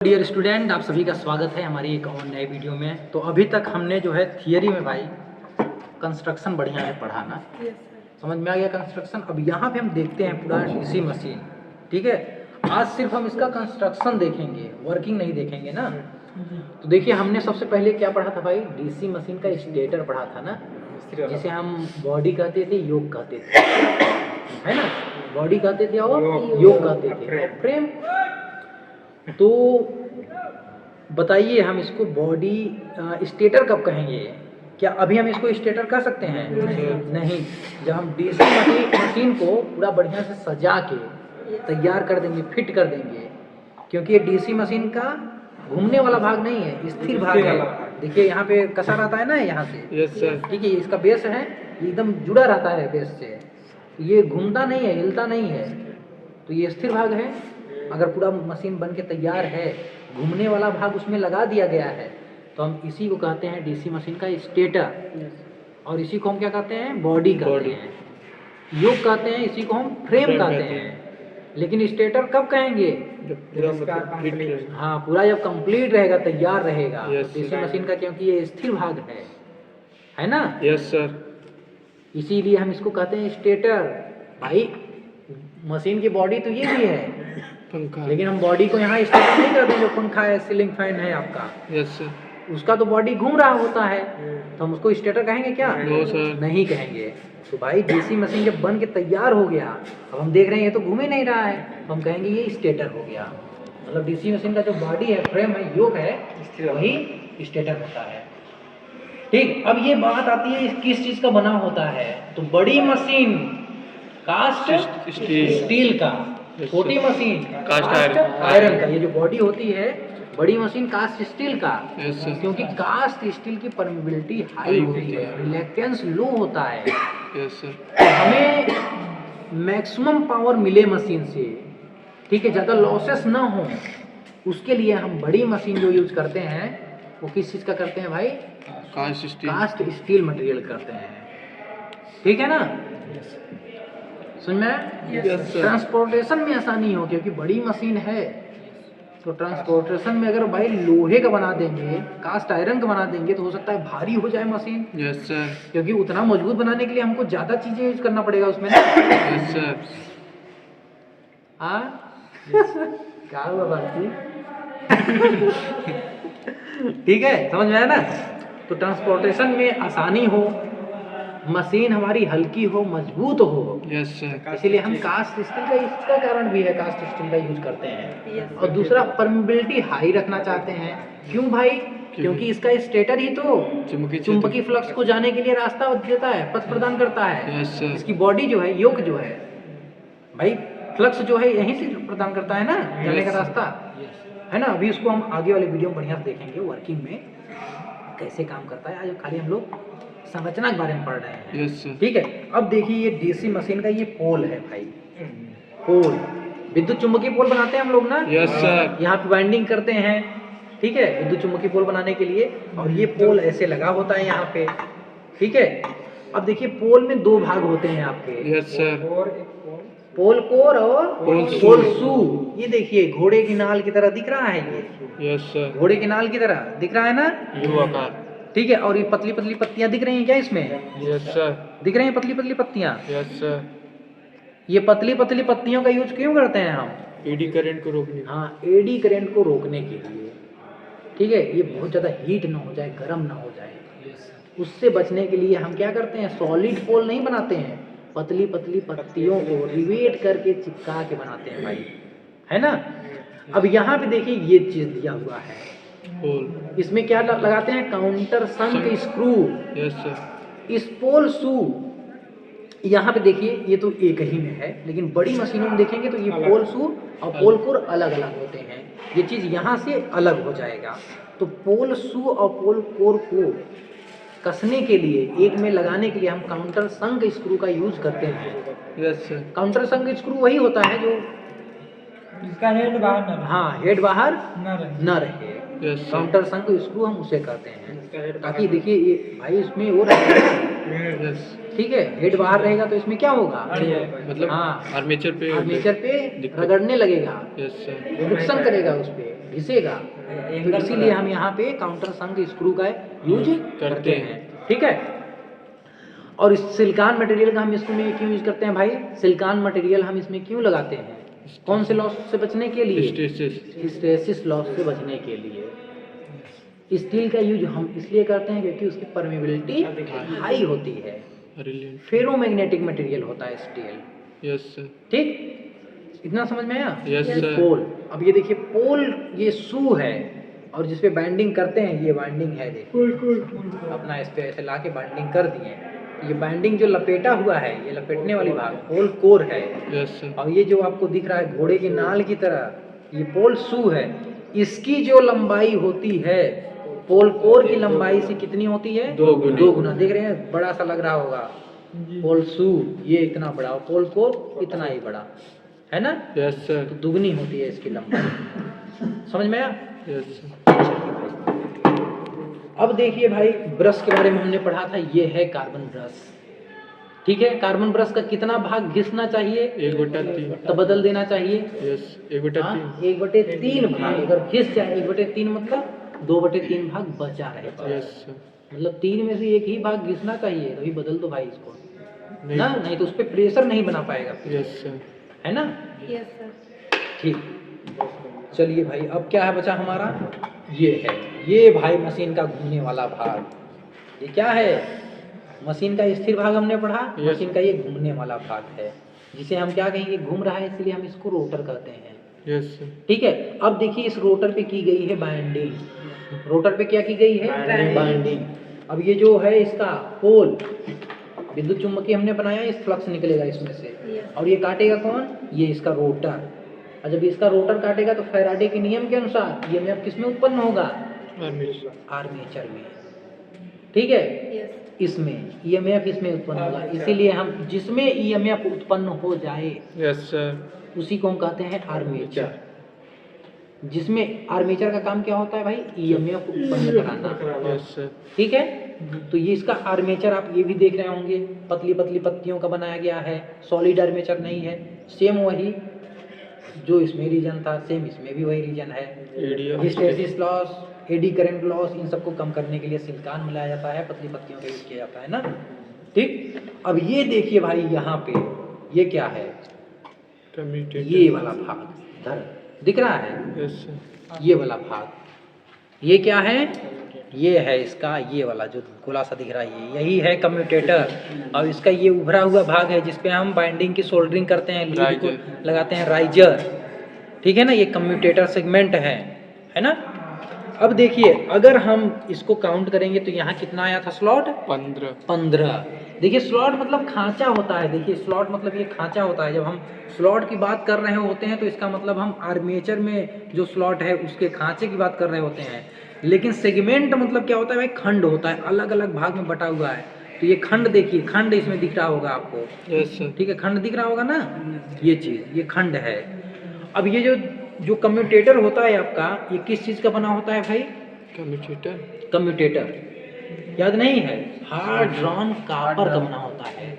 Dear student, आप सभी का स्वागत है हमारी एक और नए वीडियो में। तो अभी तक हमने जो है थियरी में भाई कंस्ट्रक्शन बढ़िया है पढ़ाना, समझ में आ गया कंस्ट्रक्शन। अब यहाँ पे हम देखते हैं पूरा डीसी मशीन, ठीक है। आज सिर्फ हम इसका कंस्ट्रक्शन देखेंगे, वर्किंग नहीं देखेंगे ना। तो देखिए हमने सबसे पहले क्या पढ़ा था भाई, डीसी मशीन का स्टेटर पढ़ा था ना, जिसे हम बॉडी कहते थे, योग कहते थे, है ना। बॉडी कहते थे और योग कहते थे, फ्रेम। तो बताइए हम इसको बॉडी स्टेटर कब कहेंगे? क्या अभी हम इसको स्टेटर कह सकते हैं? नहीं। जब हम डीसी मशीन को पूरा बढ़िया से सजा के तैयार कर देंगे, फिट कर देंगे, क्योंकि ये डीसी मशीन का घूमने वाला भाग नहीं है, स्थिर भाग है। देखिए यहाँ पे कसा रहता है ना, यहाँ से, यस सर, ठीक है। इसका बेस है, एकदम जुड़ा रहता है बेस से, ये घूमता नहीं है, हिलता नहीं है, तो ये स्थिर भाग है। अगर पूरा मशीन बन के तैयार है, घूमने वाला भाग उसमें लगा दिया गया है, तो हम इसी को कहते हैं डीसी मशीन का स्टेटर, और इसी को हम क्या कहते हैं? बॉडी कहते हैं, योग कहते हैं, इसी को हम फ्रेम कहते हैं। लेकिन स्टेटर कब कहेंगे? हाँ, पूरा जब कंप्लीट रहेगा, तैयार रहेगा। डीसी मशीन का, क्योंकि ये स्थिर भाग है ना। यस सर, इसीलिए हम इसको कहते हैं स्टेटर। भाई मशीन की बॉडी तो ये भी है, पंखा, लेकिन हम बॉडी को यहाँ स्टेटर नहीं करते। जो पंखा है, सीलिंग फैन है आपका, यस सर, उसका तो बॉडी घूम रहा होता है, तो हम उसको स्टेटर कहेंगे क्या? नो सर, नहीं कहेंगे। तो भाई डीसी मशीन जब बन के तैयार हो गया, अब हम देख रहे हैं ये तो घूम ही नहीं रहा है, तो हम कहेंगे ये स्टेटर हो गया। मतलब डीसी मशीन का जो बॉडी है, फ्रेम है, योग है, वही स्टेटर होता है। ठीक। अब ये बात आती है किस चीज का बना होता है। तो बड़ी मशीन कास्ट स्टील का, छोटी मशीन कास्ट आयरन का। ये जो बॉडी होती है, बड़ी मशीन कास्ट स्टील का, यस सर, क्योंकि कास्ट स्टील की परमेबिलिटी हाई होती है, रिलैक्टेंस लो होता है। यस सर, तो हमें मैक्सिमम पावर मिले मशीन से, ठीक है, ज़्यादा लॉसेस ना हो, उसके लिए हम बड़ी मशीन जो यूज करते हैं वो किस चीज़ का करते हैं भाई? कास्ट स्टील मटेरियल करते हैं, ठीक है ना। समझ में? ट्रांसपोर्टेशन में आसानी हो, क्योंकि बड़ी मशीन है, तो ट्रांसपोर्टेशन में अगर भाई लोहे का बना देंगे, कास्ट आयरन का बना देंगे, तो हो सकता है भारी हो जाए मशीन। यस सर, क्योंकि उतना मजबूत बनाने के लिए हमको ज्यादा चीजें यूज करना पड़ेगा उसमें ना। यस सर, हाँ क्या हुआ बाकी? ठीक है, समझ में आया ना। तो ट्रांसपोर्टेशन में आसानी हो, मशीन हमारी हल्की हो, मजबूत हो, यस सर, इसीलिए हम कास्ट स्टील का, इसका कारण भी है कास्ट स्टील का यूज करते हैं। और दूसरा परमेबिलिटी हाई रखना चाहते हैं। क्यों भाई? क्योंकि इसका स्टेटर ही तो चुंबकीय फ्लक्स को जाने के लिए रास्ता देता है, पथ प्रदान करता है। यस सर, इसकी बॉडी जो है, योग जो है भाई, फ्लक्स जो है यहीं से प्रदान करता है ना, जाने का रास्ता, है ना। अभी उसको हम आगे वाले वीडियो में बढ़िया से देखेंगे, वर्किंग में कैसे काम करता है। आज खाली हम लोग संरचना के बारे में पढ़ रहे हैं, यस सर, ठीक है। अब देखिए ये डीसी मशीन का ये पोल है भाई, पोल, विद्युत चुम्बकीय पोल बनाते हैं हम लोग ना। यस सर, यहाँ पे वाइंडिंग करते हैं, ठीक है, विद्युत चुम्बकीय पोल बनाने के लिए। और ये पोल ऐसे लगा होता है यहाँ पे, ठीक है। अब देखिए पोल में दो भाग होते हैं आपके, यस सर, पोल कोर और पोल पोल शू। ये देखिए घोड़े की नाल की तरह दिख रहा है, ये यस सर, घोड़े की नाल की तरह दिख रहा है ना, यू आकार, ठीक है। और ये पतली पतली पत्तियां दिख रही हैं क्या इसमें? यस सर, दिख रही हैं पतली पतली पत्तियां। यस सर, ये पतली पतली पत्तियों का यूज क्यों करते हैं हम? एडी करंट को रोकने, हाँ, एडी करंट को रोकने के लिए, ठीक है। ये बहुत ज़्यादा हीट ना हो जाए, गर्म ना हो जाए, उससे बचने के लिए हम क्या करते हैं? सॉलिड पोल नहीं बनाते हैं, पतली पतली पत्तियों को रिवेट करके चिपका के बनाते हैं भाई, है ना। अब यहाँ पे देखिए ये चीज दिया हुआ है, पोल, इसमें क्या लगाते हैं? काउंटर संक स्क्रू। यस सर, इस पोल शू, यहाँ पे देखिए ये तो एक ही में है, लेकिन बड़ी मशीनों में देखेंगे तो ये पोल शू और पोल कोर अलग अलग होते हैं। ये चीज़ यहाँ से अलग हो जाएगा। तो पोल शू और पोल कोर को कसने के लिए, एक में लगाने के लिए हम काउंटर संक स्क्रू का यूज करते हैं। यस सर, काउंटर संक स्क्रू वही होता है जो इसका हेड बाहर न रहे। हाँ, हेड बाहर न रहे। रहे। यस सर, काउंटर संक स्क्रू हम उसे कहते हैं, ताकि देखिए ये भाई इसमें वो रहता है, यस ठीक है, हेड बाहर रहेगा तो इसमें क्या होगा, मतलब हाँ, आर्मेचर पे आर्मेचर पे दिक्कत। रगड़ने लगेगा, यस सर, फ्रिक्शन करेगा उस पे, घिसेगा। तो इसीलिए हम यहाँ पे काउंटर संक स्क्रू का यूज करते हैं, ठीक है। और इस सिलिकॉन मटेरियल का हम इसमें क्यों यूज करते हैं भाई, सिलिकॉन मटेरियल हम इसमें क्यों लगाते हैं, कौन से लॉस से बचने के लिए, हिस्टैसिस लॉस से बचने के लिए। स्टील का यूज हम इसलिए करते हैं क्योंकि उसकी परमेबिलिटी हाई होती है, फेरोमैग्नेटिक मटेरियल होता है स्टील। यस सर, ठीक, इतना समझ में आया। यस ये सर। पोल, अब ये देखिए पोल, ये शू है और जिसपे बाइंडिंग करते हैं, ये बाइंडिंग है, देखिए अपना इस पे ऐसे ला के बाइंडिंग कर दिए। ये बाइंडिंग जो लपेटा हुआ है, ये लपेटने वाली भाग पोल कोर है। यस सर, और ये जो आपको दिख रहा है घोड़े के नाल की तरह, ये पोल शू है। इसकी जो लंबाई होती है पोल कोर की लंबाई से कितनी होती है, 2 गुना। 2 गुना। देख रहे हैं, बड़ा सा लग रहा होगा पोल शू, ये इतना बड़ा और पोल कोर इतना ही बड़ा है ना, यस तो सर, दुगनी होती है इसकी लंबाई। समझ में आया। Yes sir. अब देखिए भाई, ब्रश के बारे में हमने पढ़ा था, ये है कार्बन ब्रश, ठीक है। कार्बन ब्रश का कितना भाग घिसना चाहिए, 1/3। तो बदल देना चाहिए, यस, 1/3। 1/3 भाग अगर घिस जाए, 1/3 मतलब 2/3 भाग बचा रहे। यस सर, मतलब 3 में से एक ही भाग घिसना चाहिए, तभी बदल दो भाई इसको, नहीं। ना, नहीं तो उस पर प्रेशर नहीं बना पाएगा, यस सर, है ना। Yes sir. ठीक, चलिए भाई, अब क्या है बचा हमारा, ये है, ये भाई मशीन का घूमने वाला भाग। ये क्या है, मशीन का स्थिर भाग हमने पढ़ा, Yes. मशीन का ये घूमने वाला भाग है, जिसे हम क्या कहेंगे, घूम रहा है, इसलिए हम इसको रोटर कहते हैं, यस सर, ठीक है। अब देखिए इस रोटर पे की गई है बाइंडिंग, रोटर पे क्या की गई है, बाइंडिंग। अब ये जो है इसका पोल विद्युत चुम्बकीय हमने बनाया, इस फ्लक्स निकलेगा इसमें से, Yes. और ये काटेगा कौन, ये इसका रोटर। और जब इसका रोटर काटेगा तो फैराडे के नियम के अनुसार ईएमएफ किसमें उत्पन्न होगा, आर्मेचर। आर्मेचर में, ठीक है। यस। इसमें ईएमएफ इसमें उत्पन्न होगा, इसीलिए हम जिसमें ईएमएफ उत्पन्न हो जाए यस सर, उसी को हम कहते हैं आर्मेचर। जिसमें आर्मेचर का काम क्या होता है भाई, ईएमएफ उत्पन्न कराना, यस सर, ठीक है। तो ये इसका आर्मेचर आप ये भी देख रहे होंगे, पतली पतली पत्तियों का बनाया गया है, सॉलिड आर्मेचर नहीं है। सेम वही जो इसमें रीजन था, सेम इसमें भी वही रीजन है। Area, hysteresis loss, eddy current loss, इन सबको कम करने के लिए सिलिकॉन मिलाया जाता है, पतली पत्तियों का यूज किया जाता है ना, ठीक। अब ये देखिए भाई, यहाँ पे ये क्या है, कम्यूटेटर। ये वाला भाग इधर दिख रहा है, यस सर, ये वाला भाग, ये क्या है, ये है इसका ये वाला जो गोला सा दिख रहा है, यही है कम्यूटेटर। और इसका ये उभरा हुआ भाग है जिसपे हम बाइंडिंग की सोल्डरिंग करते हैं, लीड को लगाते हैं, राइजर, ठीक है ना। ये कम्यूटेटर सेगमेंट है ना। अब देखिए, अगर हम इसको काउंट करेंगे तो यहाँ कितना आया था स्लॉट, 15। देखिए स्लॉट मतलब खांचा होता है, देखिए स्लॉट मतलब ये खांचा होता है। जब हम स्लॉट की बात कर रहे होते हैं तो इसका मतलब हम आर्मेचर में जो स्लॉट है उसके खांचे की बात कर रहे होते हैं। लेकिन सेगमेंट मतलब क्या होता है भाई, खंड होता है, अलग अलग भाग में बटा हुआ है। तो ये खंड देखिए, खंड इसमें दिख रहा होगा आपको, यस सर, ठीक है, खंड दिख रहा होगा ना, ये चीज़, ये खंड है। अब ये जो कम्यूटेटर होता है आपका, ये किस चीज़ का बना होता है भाई, कम्यूटेटर, कम्यूटेटर याद नहीं है, हार्ड ड्रॉन कापर का बना होता है,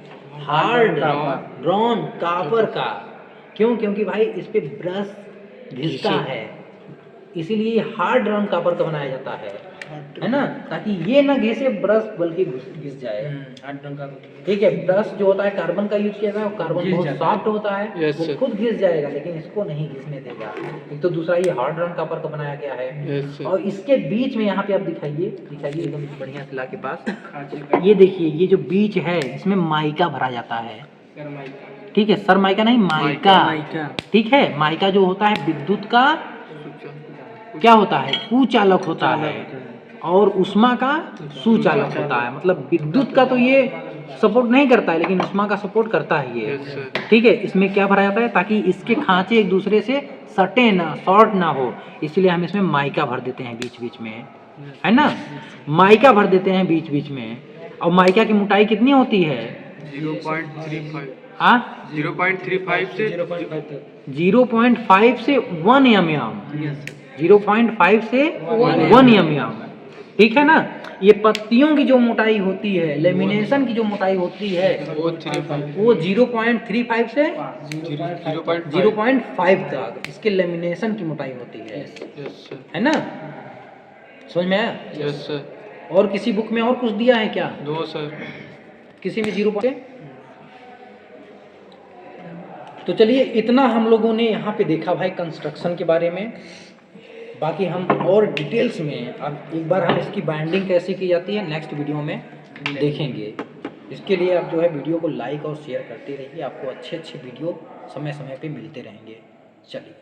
हार्ड ड्रॉन कापर का। क्यों, क्योंकि भाई इस पे ब्रश घिसता है, इसीलिए हार्ड ड्रॉन कापर का बनाया जाता है ना, ताकि ये ना घिसे ब्रश बल्कि घिस जाए, ठीक है। ब्रश जो होता है कार्बन का यूज किया जाता है, कार्बन बहुत सॉफ्ट होता है, Yes, वो sir. खुद घिस जाएगा, लेकिन इसको नहीं घिसने देगा। एक तो दूसरा ये हार्ड ड्रॉन कापर का बनाया गया है। यस सर, और इसके बीच में यहाँ पे आप दिखाइए एकदम बढ़िया से ला के पास, ये देखिए, ये जो बीच है इसमें माइका भरा जाता है, ठीक है, सर माइका नहीं, माइका, ठीक है। माइका जो होता है विद्युत का क्या होता है, कुचालक होता है, और उष्मा का सुचालक होता है। मतलब विद्युत का तो ये सपोर्ट नहीं करता है, लेकिन उष्मा का सपोर्ट करता है ये, यस सर, ठीक है। इसमें क्या भरा जाता है, ताकि इसके खांचे एक दूसरे से सटे ना, शॉर्ट ना हो, इसलिए हम इसमें माइका भर देते हैं बीच बीच में, है ना। माइका भर देते हैं बीच बीच में। और माइका की मोटाई कितनी होती है, 0.35, हाँ, 0.35 से 0.5 से 1 mm, 0.5 से 1 mm, ठीक है ना। ये पत्तियों की जो मोटाई होती है, लेमिनेशन की जो मोटाई होती है, वो 35 वो 0.35 से 0.5 0.5 तक इसके लेमिनेशन की मोटाई होती है। यस सर है ना, समझ में आया। यस सर और किसी बुक में और कुछ दिया है क्या? नो सर किसी में 0. तो चलिए इतना हम लोगों ने यहाँ पे देखा भाई कंस्ट्रक्शन के बारे में। बाकी हम और डिटेल्स में अब एक बार हम इसकी बाइंडिंग कैसे की जाती है नेक्स्ट वीडियो में देखेंगे। इसके लिए आप जो है वीडियो को लाइक और शेयर करते रहिए, आपको अच्छे अच्छे वीडियो समय समय पे मिलते रहेंगे। चलिए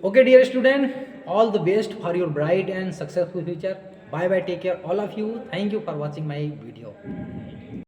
okay dear student, all the best for your bright and successful future. Bye bye, take care all of you. Thank you for watching my video.